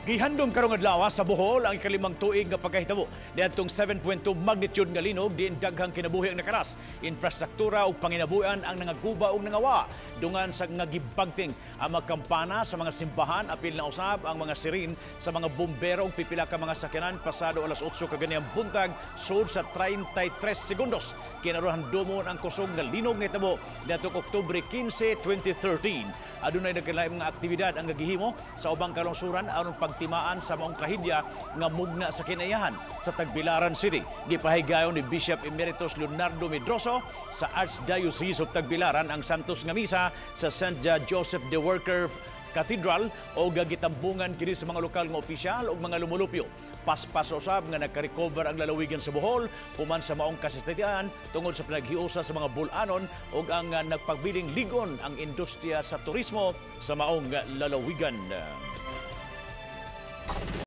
Gihandom karong adlaw sa Bohol ang ikalimang tuig nga pagkahitabo niadtong 7.2 magnitude nga linog diin daghang kinabuhi ang nakaras. Infrastruktura ug panginabuhian ang nangaguba ug nangawa. Dungan sa ngagibagting ang mga kampana sa mga simbahan, apil na usab ang mga sirin sa mga bumbero ug pipila ka mga sakyanan pasado alas 8 kaganiyang buntag sud sa 33 segundos. Kinarohan dumon ang kusog nga linog nga hitabo niadtong Oktubre 15, 2013. Adunay nagkalaing mga aktibidad ang nagihimo sa ubang kalungsuran aron pagtimaan sa maong trahedya nga mugna sa kinayahan sa Tagbilaran City. Gipahigayon ni Bishop Emeritus Leonardo Medroso sa Archdiocese of Tagbilaran ang Santos nga misa sa St. Joseph the Worker Cathedral o gagitambungan kini sa mga lokal nga opisyal o mga lumulupyo. Paspas usab nga nagka-recover ang lalawigan sa Bohol human sa maong kasaysayan tungod sa pinaghiusa sa mga bulanon o ang nagpagbiling ligon ang industriya sa turismo sa maong lalawigan.